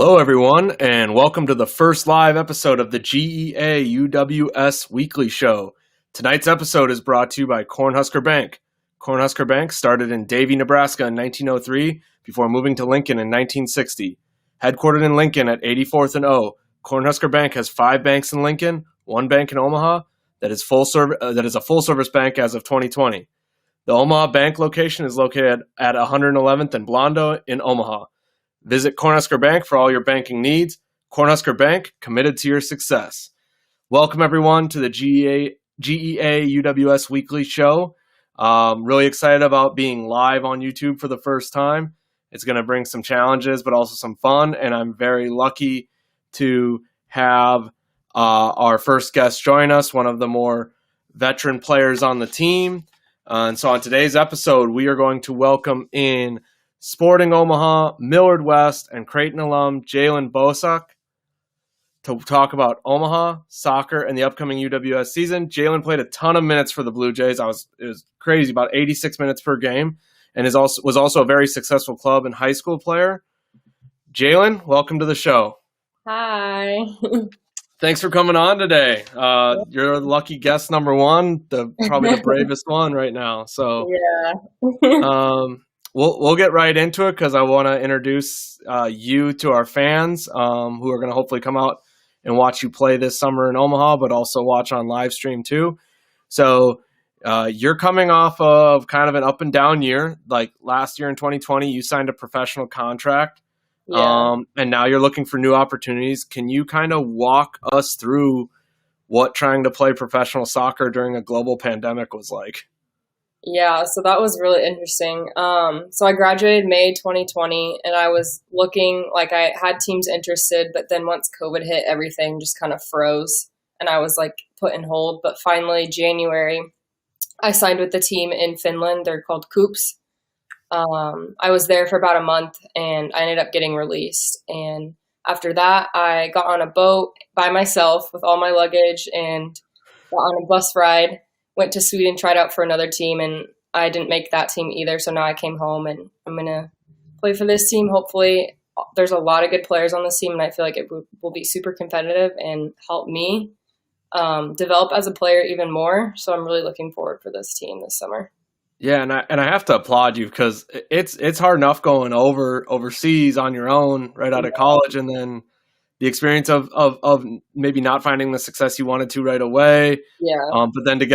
Hello, everyone, and welcome to the first live episode of the GEA UWS Weekly Show. Tonight's episode is brought to you by Cornhusker Bank. Cornhusker Bank started in Davie, Nebraska in 1903 before moving to Lincoln in 1960. Headquartered in Lincoln at 84th and O, Cornhusker Bank has 5 banks in Lincoln, 1 bank in Omaha that is a full-service bank as of 2020. The Omaha Bank location is located at 111th and Blondo in Omaha. Visit Cornhusker Bank for all your banking needs. Cornhusker Bank, committed to your success. Welcome, everyone, to the GEA UWS Weekly Show. Really excited about being live on YouTube for the first time. It's going to bring some challenges, but also some fun, and I'm very lucky to have our first guest join us, one of the more veteran players on the team. And so on today's episode, we are going to welcome in Sporting Omaha, Millard West, and Creighton alum Jaylin Bosak to talk about Omaha, soccer, and the upcoming UWS season. Jaylin played a ton of minutes for the Blue Jays. It was crazy, about 86 minutes per game, and was also a very successful club and high school player. Jaylin, welcome to the show. Hi. Thanks for coming on today. You're lucky guest number one, probably the bravest one right now. So Yeah. We'll get right into it because I want to introduce you to our fans who are going to hopefully come out and watch you play this summer in Omaha, but also watch on live stream too. So you're coming off of kind of an up and down year. Like last year in 2020, you signed a professional contract, and now you're looking for new opportunities. Can you kind of walk us through what trying to play professional soccer during a global pandemic was like? Yeah, so that was really interesting. So I graduated May 2020, and I was looking, like I had teams interested, but then once COVID hit, everything just kind of froze, and I was like put in hold. But finally, January, I signed with the team in Finland. They're called Coops. I was there for about a month, and I ended up getting released. And after that, I got on a boat by myself with all my luggage and got on a bus ride. Went to Sweden, tried out for another team, and I didn't make that team either. So now I came home, and I'm going to play for this team. Hopefully, there's a lot of good players on this team, and I feel like it will be super competitive and help me develop as a player even more. So I'm really looking forward for this team this summer. Yeah, and I have to applaud you because it's hard enough going overseas on your own right out of college, and then the experience of maybe not finding the success you wanted to right away. Yeah. But then to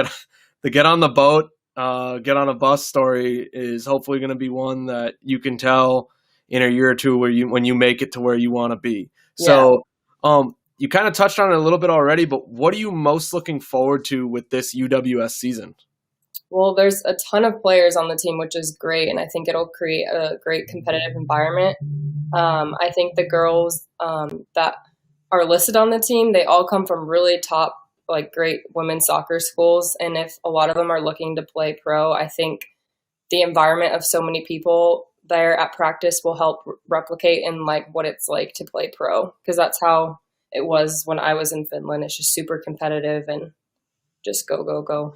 get on the boat, get on a bus story is hopefully going to be one that you can tell in a year or two when you make it to where you want to be. Yeah. So you kind of touched on it a little bit already, but what are you most looking forward to with this UWS season? Well, there's a ton of players on the team, which is great, and I think it'll create a great competitive environment. I think the girls that are listed on the team, they all come from really top, like great women's soccer schools. And if a lot of them are looking to play pro, I think the environment of so many people there at practice will help replicate in like what it's like to play pro. Because that's how it was when I was in Finland. It's just super competitive and just go, go, go.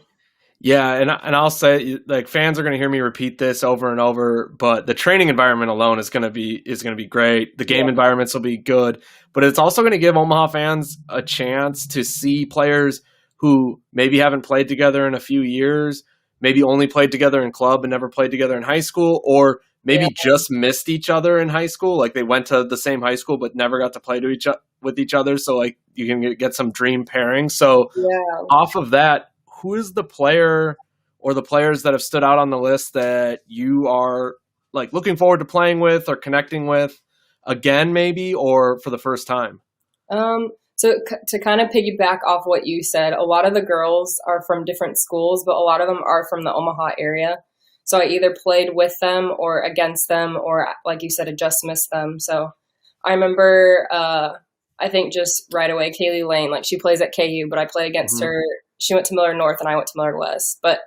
Yeah, and I'll say, like, fans are going to hear me repeat this over and over, but the training environment alone is going to be great. The game environments will be good, but it's also going to give Omaha fans a chance to see players who maybe haven't played together in a few years, maybe only played together in club and never played together in high school, or maybe just missed each other in high school, like they went to the same high school but never got to play with each other. So like you can get some dream pairing. So off of that, who is the player or the players that have stood out on the list that you are like looking forward to playing with or connecting with again, maybe, or for the first time? So to kind of piggyback off what you said, a lot of the girls are from different schools, but a lot of them are from the Omaha area. So I either played with them or against them, or like you said, I just missed them. So I remember, I think just right away, Kaylee Lane, like she plays at KU, but I play against her. She went to Millard North and I went to Millard West. But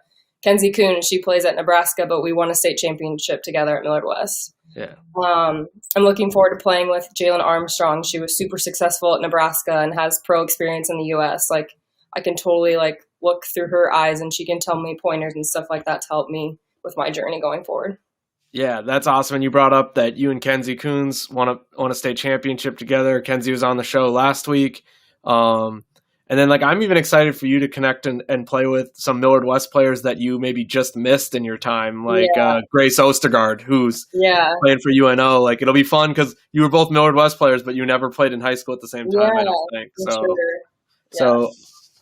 Kenzie Kuhn, she plays at Nebraska, but we won a state championship together at Millard West. Yeah. I'm looking forward to playing with Jaylin Armstrong. She was super successful at Nebraska and has pro experience in the U.S. Like I can totally like look through her eyes and she can tell me pointers and stuff like that to help me with my journey going forward. Yeah, that's awesome. And you brought up that you and Kenzie Coons won a state championship together. Kenzie was on the show last week. And then, like, I'm even excited for you to connect and play with some Millard West players that you maybe just missed in your time, like Yeah. Grace Ostergaard, who's Yeah. playing for UNO. Like, it'll be fun because you were both Millard West players, but you never played in high school at the same time, Yeah. I don't think. For sure. Yeah. So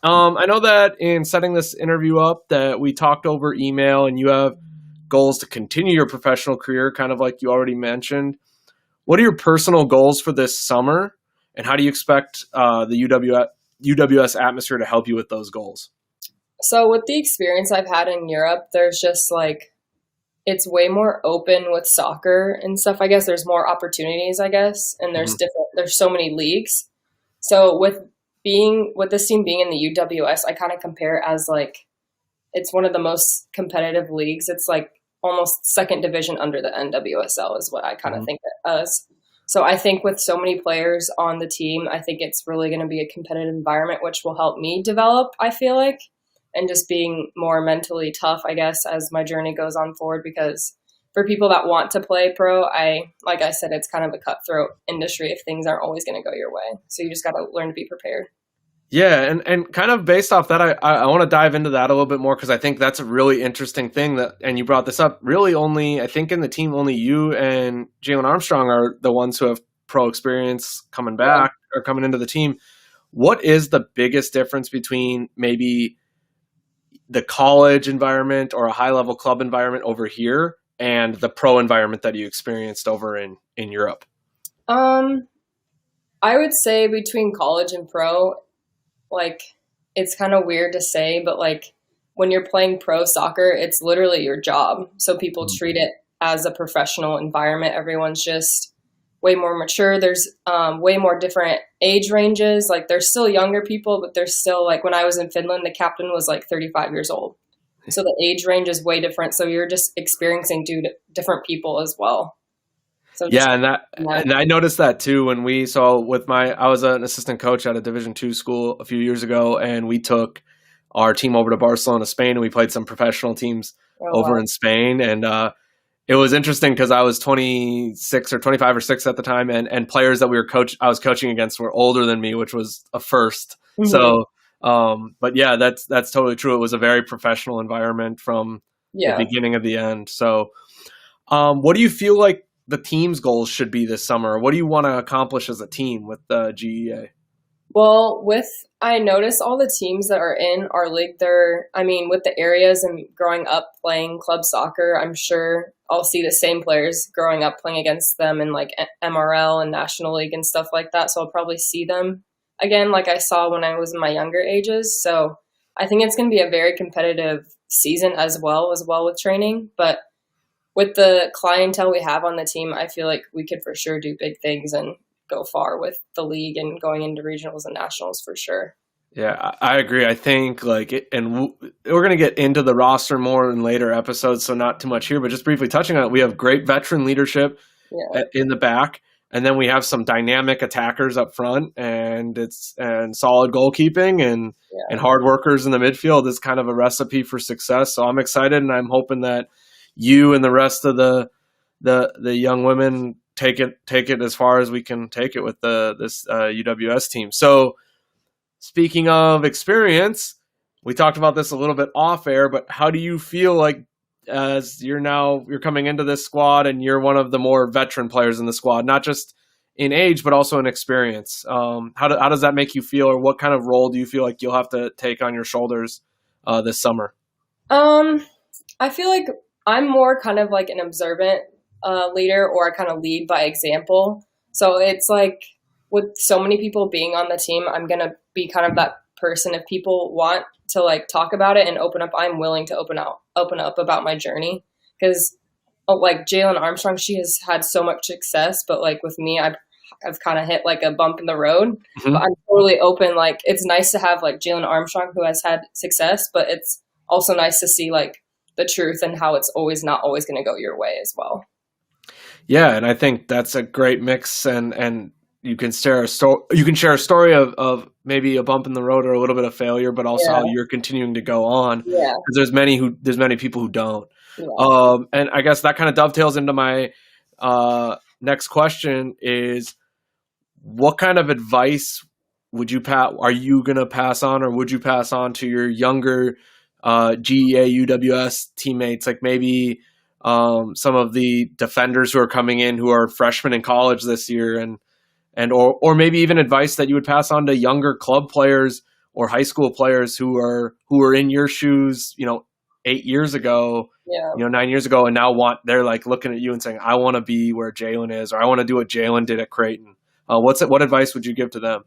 I know that in setting this interview up that we talked over email and you have goals to continue your professional career, kind of like you already mentioned. What are your personal goals for this summer, and how do you expect the UWS atmosphere to help you with those goals? So with the experience I've had in Europe, there's just like, it's way more open with soccer and stuff. I guess there's more opportunities, I guess, and there's so many leagues. So with this team being in the UWS, I kind of compare it as like, it's one of the most competitive leagues. It's like almost second division under the NWSL is what I kind of think it as. So I think with so many players on the team, I think it's really going to be a competitive environment, which will help me develop, I feel like, and just being more mentally tough, I guess, as my journey goes on forward. Because for people that want to play pro, like I said, it's kind of a cutthroat industry if things aren't always going to go your way. So you just got to learn to be prepared. Yeah, and kind of based off that, I want to dive into that a little bit more because I think that's a really interesting thing and you brought this up. Really, I think in the team, only you and Jaylin Armstrong are the ones who have pro experience coming back or coming into the team. What is the biggest difference between maybe the college environment or a high level club environment over here and the pro environment that you experienced over in Europe? I would say between college and pro, like, it's kind of weird to say, but like when you're playing pro soccer, it's literally your job. So people treat it as a professional environment. Everyone's just way more mature. There's way more different age ranges. Like, there's still younger people, but there's still, like, when I was in Finland, the captain was like 35 years old. So the age range is way different. So you're just experiencing different people as well. So and I noticed that too when I was an assistant coach at a Division II school a few years ago, and we took our team over to Barcelona, Spain, and we played some professional teams over in Spain. And it was interesting because I was 26 or 25 or 6 at the time, and players that I was coaching against were older than me, which was a first. Mm-hmm. So, but yeah, that's totally true. It was a very professional environment from the beginning of the end. So, what do you feel like the team's goals should be this summer? What do you want to accomplish as a team with the GEA? Well, I notice all the teams that are in our league, with the areas and growing up playing club soccer, I'm sure I'll see the same players growing up playing against them in like MRL and National League and stuff like that. So I'll probably see them again, like I saw when I was in my younger ages. So I think it's going to be a very competitive season as well with training. But with the clientele we have on the team, I feel like we could for sure do big things and go far with the league and going into regionals and nationals for sure. Yeah, I agree. I think we're going to get into the roster more in later episodes, so not too much here, but just briefly touching on it, we have great veteran leadership in the back, and then we have some dynamic attackers up front, and solid goalkeeping and hard workers in the midfield is kind of a recipe for success. So I'm excited, and I'm hoping that you and the rest of the young women take it as far as we can take it with this UWS team. So speaking of experience, we talked about this a little bit off air, but how do you feel like as you're coming into this squad and you're one of the more veteran players in the squad, not just in age, but also in experience? How does that make you feel, or what kind of role do you feel like you'll have to take on your shoulders this summer? I feel like I'm more kind of like an observant leader, or I kind of lead by example. So it's like with so many people being on the team, I'm going to be kind of that person. If people want to like talk about it and open up, I'm willing to open up about my journey. Because like Jaylin Armstrong, she has had so much success, but like with me, I've kind of hit like a bump in the road. Mm-hmm. But I'm totally open. Like, it's nice to have like Jaylin Armstrong who has had success, but it's also nice to see like the truth and how it's not always going to go your way as well. Yeah, and I think that's a great mix, and you can share a story of maybe a bump in the road or a little bit of failure, but also how you're continuing to go on. Yeah, because there's many people who don't. Yeah. And I guess that kind of dovetails into my next question is, what kind of advice are you going to pass on, or would you pass on to your younger GEA UWS teammates, like maybe some of the defenders who are coming in who are freshmen in college this year, or maybe even advice that you would pass on to younger club players or high school players who are in your shoes, 8 years ago, Yeah. 9 years ago, and now they're like looking at you and saying, I want to be where Jaylin is, or I want to do what Jaylin did at Creighton. What advice would you give to them?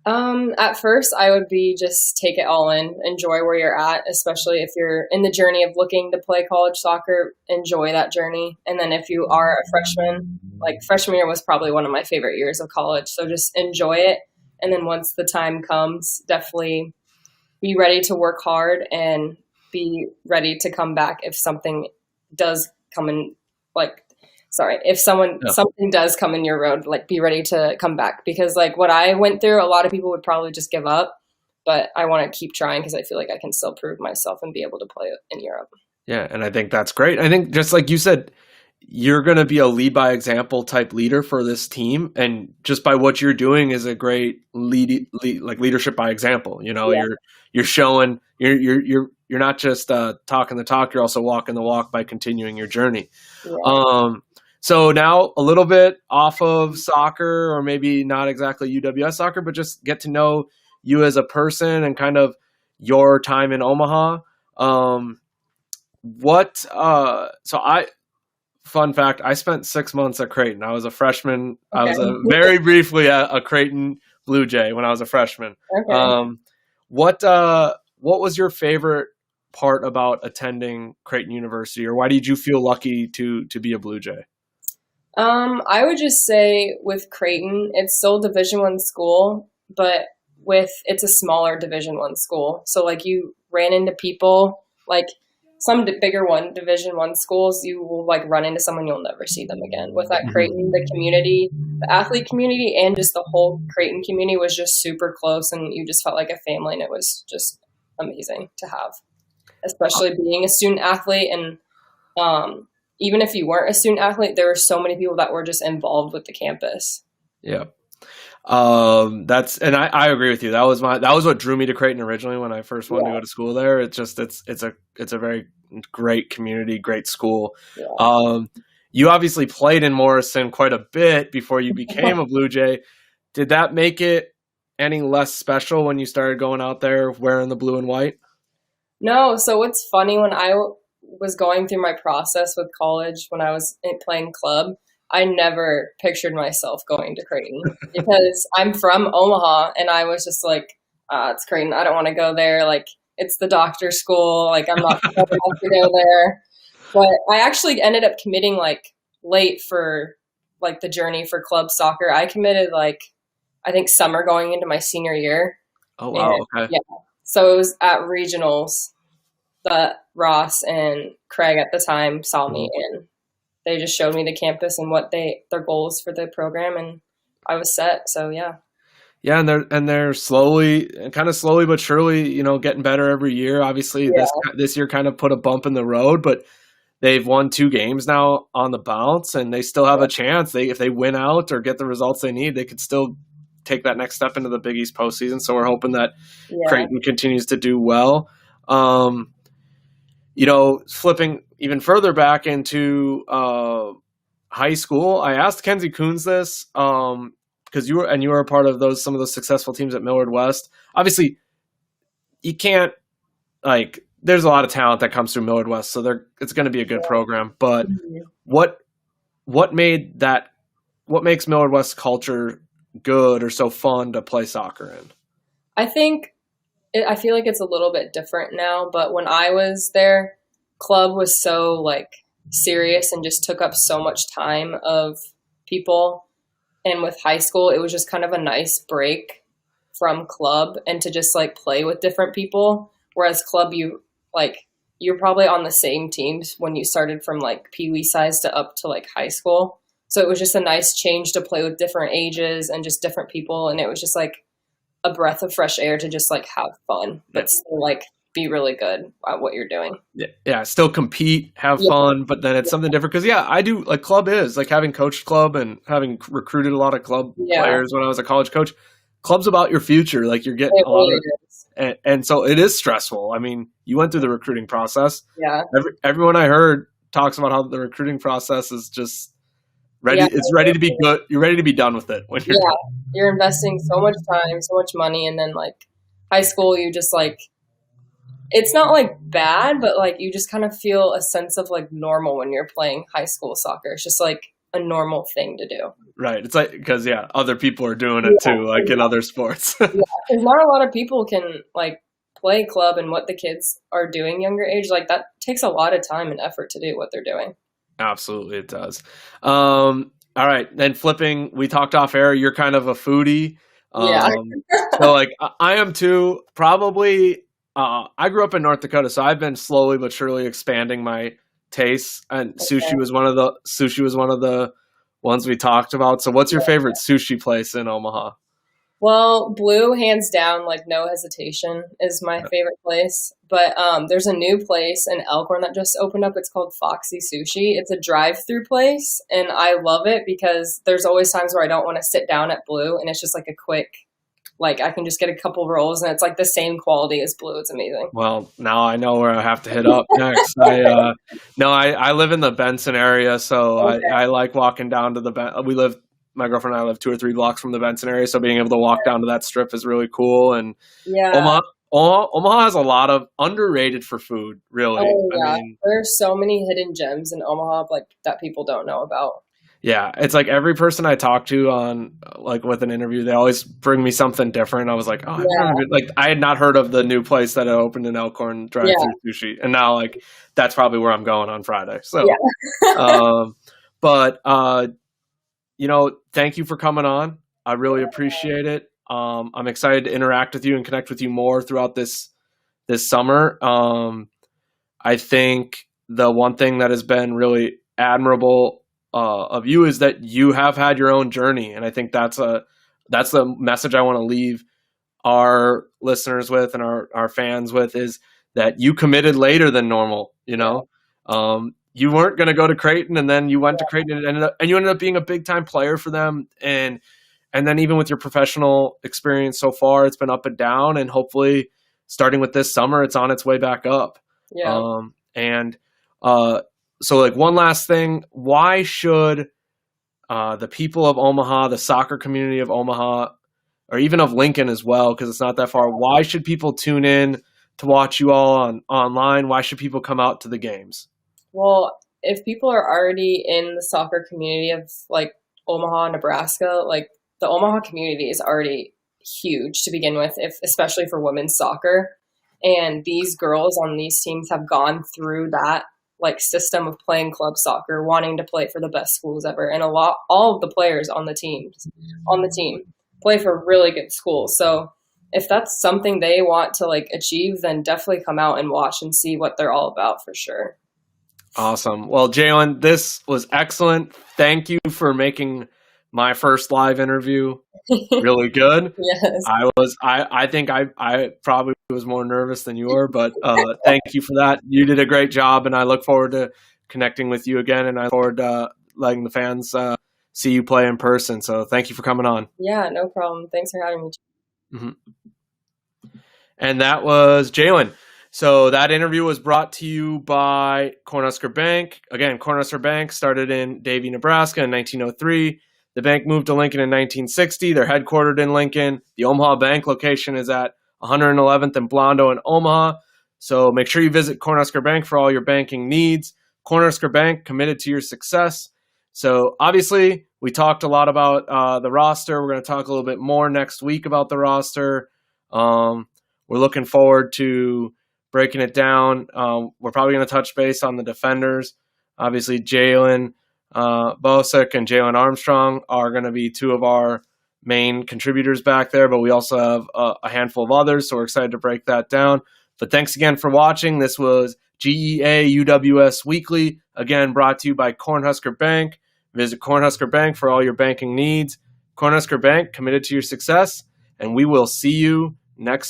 At first, I would be just take it all in, enjoy where you're at, especially if you're in the journey of looking to play college soccer, enjoy that journey. And then if you are a freshman, like freshman year was probably one of my favorite years of college. So just enjoy it. And then once the time comes, definitely be ready to work hard and be ready to come back if something does come in, if something does come in your road, like be ready to come back, because like what I went through, a lot of people would probably just give up, but I want to keep trying because I feel like I can still prove myself and be able to play in Europe. Yeah, and I think that's great. I think just like you said, you're going to be a lead by example type leader for this team, and just by what you're doing is a great leadership by example. Yeah. You're showing you're not just talking the talk, you're also walking the walk by continuing your journey. Yeah. So now a little bit off of soccer, or maybe not exactly UWS soccer, but just get to know you as a person and kind of your time in Omaha. Fun fact, I spent 6 months at Creighton. I was a freshman. Okay. I was very briefly a Creighton Blue Jay when I was a freshman. Okay. What was your favorite part about attending Creighton University, or why did you feel lucky to be a Blue Jay? I would just say with Creighton, it's still Division I school, but it's a smaller Division I school. So like you ran into people, like some bigger Division I schools, you will like run into someone, you'll never see them again. With that Creighton, the community, the athlete community, and just the whole Creighton community was just super close, and you just felt like a family, and it was just amazing to have, especially being a student athlete. And even if you weren't a student athlete, there were so many people that were just involved with the campus. Yeah. I agree with you. That was what drew me to Creighton originally when I first wanted to go to school there. It's a very great community, great school. Yeah. You obviously played in Morrison quite a bit before you became a Blue Jay. Did that make it any less special when you started going out there wearing the blue and white? No. So it's funny, when I was going through my process with college, when I was playing club, I never pictured myself going to Creighton because I'm from Omaha, and I was just like, it's Creighton. I don't want to go there. Like, it's the doctor school. Like, I'm not going to go there. But I actually ended up committing like late for like the journey for club soccer. I committed like, I think summer going into my senior year. Oh, wow. And, okay. yeah. So it was at regionals that Ross and Craig at the time saw me, and they just showed me the campus and what their goals for the program, and I was set. So yeah. Yeah, and they're slowly but surely, getting better every year. Obviously, this year kind of put a bump in the road, but they've won 2 games now on the bounce, and they still have a chance. If they win out or get the results they need, they could still take that next step into the Big East postseason. So we're hoping that Creighton continues to do well. Flipping even further back into high school, I asked Kenzie Coons this because you were a part of some of those successful teams at Millard West. Obviously, you can't there's a lot of talent that comes through Millard West, so it's going to be a good program. But what makes Millard West culture good or so fun to play soccer in? I feel like it's a little bit different now, but when I was there, club was so like serious and just took up so much time of people. And with high school, it was just kind of a nice break from club and to just like play with different people. Whereas club, you're probably on the same teams when you started from like peewee size to up to like high school. So it was just a nice change to play with different ages and just different people. And it was just like a breath of fresh air to just like have fun, but still like be really good at what you're doing. Yeah, still compete, have fun, but then it's something different. Because I do like club is like having coached club and having recruited a lot of club players when I was a college coach. Club's about your future. Like you're getting a lot of, and so it is stressful. I mean, you went through the recruiting process. Yeah. Everyone I heard talks about how the recruiting process is just ready. Yeah, it's ready to be good. You're ready to be done with it. When you're investing so much time, so much money, and then like high school, you just like, it's not like bad, but like you just kind of feel a sense of like normal when you're playing high school soccer. It's just like a normal thing to do. Right. It's like, because other people are doing it too, like in other sports. Because not a lot of people can like play club, and what the kids are doing younger age, like that takes a lot of time and effort to do what they're doing. Absolutely, it does. All right, then flipping, we talked off air. You're kind of a foodie. So like I am too. Probably, I grew up in North Dakota, so I've been slowly but surely expanding my tastes. And sushi was one of the ones we talked about. So, what's your favorite sushi place in Omaha? Well, Blue, hands down, like no hesitation, is my favorite place. But there's a new place in Elkhorn that just opened up. It's called Foxy Sushi. It's a drive-through place, and I love it because there's always times where I don't want to sit down at Blue, and it's just like a quick, like I can just get a couple rolls, and it's like the same quality as Blue. It's amazing. Well, now I know where I have to hit up next. I live in the Benson area, so I like walking down to the my girlfriend and I live 2 or 3 blocks from the Benson area, so being able to walk down to that strip is really cool. And Omaha has a lot of underrated for food, really. Oh, yeah. I mean, there's so many hidden gems in Omaha like that people don't know about. Yeah, it's like every person I talk to on like with an interview, they always bring me something different. I was like, I had not heard of the new place that opened in Elkhorn, drive-through sushi, and now like that's probably where I'm going on Friday. So, thank you for coming on. I really appreciate it. I'm excited to interact with you and connect with you more throughout this summer. I think the one thing that has been really admirable of you is that you have had your own journey, and I think that's the message I want to leave our listeners with and our fans with, is that you committed later than normal. You weren't going to go to Creighton, and then you went to Creighton and you ended up being a big time player for them. And then even with your professional experience so far, it's been up and down, and hopefully starting with this summer, it's on its way back up. Yeah. So like one last thing, why should the people of Omaha, the soccer community of Omaha, or even of Lincoln as well, because it's not that far, why should people tune in to watch you all online? Why should people come out to the games? Well, if people are already in the soccer community of like Omaha, Nebraska, like the Omaha community is already huge to begin with, especially for women's soccer. And these girls on these teams have gone through that like system of playing club soccer, wanting to play for the best schools ever. And all of the players on the team play for really good schools. So if that's something they want to like achieve, then definitely come out and watch and see what they're all about for sure. Awesome. Well, Jaylin, this was excellent. Thank you for making my first live interview really good. Yes. I think I probably was more nervous than you were, but thank you for that. You did a great job, and I look forward to connecting with you again, and I look forward to letting the fans see you play in person. So thank you for coming on. Yeah, no problem. Thanks for having me. Mm-hmm. And that was Jaylin. So that interview was brought to you by Cornhusker Bank. Again, Cornhusker Bank started in Davie, Nebraska in 1903. The bank moved to Lincoln in 1960. They're headquartered in Lincoln. The Omaha Bank location is at 111th and Blondo in Omaha. So make sure you visit Cornhusker Bank for all your banking needs. Cornhusker Bank, committed to your success. So obviously, we talked a lot about the roster. We're going to talk a little bit more next week about the roster. We're looking forward to breaking it down. We're probably going to touch base on the defenders. Obviously, Jaylin Bosak and Jalen Armstrong are going to be 2 of our main contributors back there, but we also have a handful of others, so we're excited to break that down. But thanks again for watching. This was GEA UWS Weekly, again brought to you by Cornhusker Bank. Visit Cornhusker Bank for all your banking needs. Cornhusker Bank, committed to your success, and we will see you next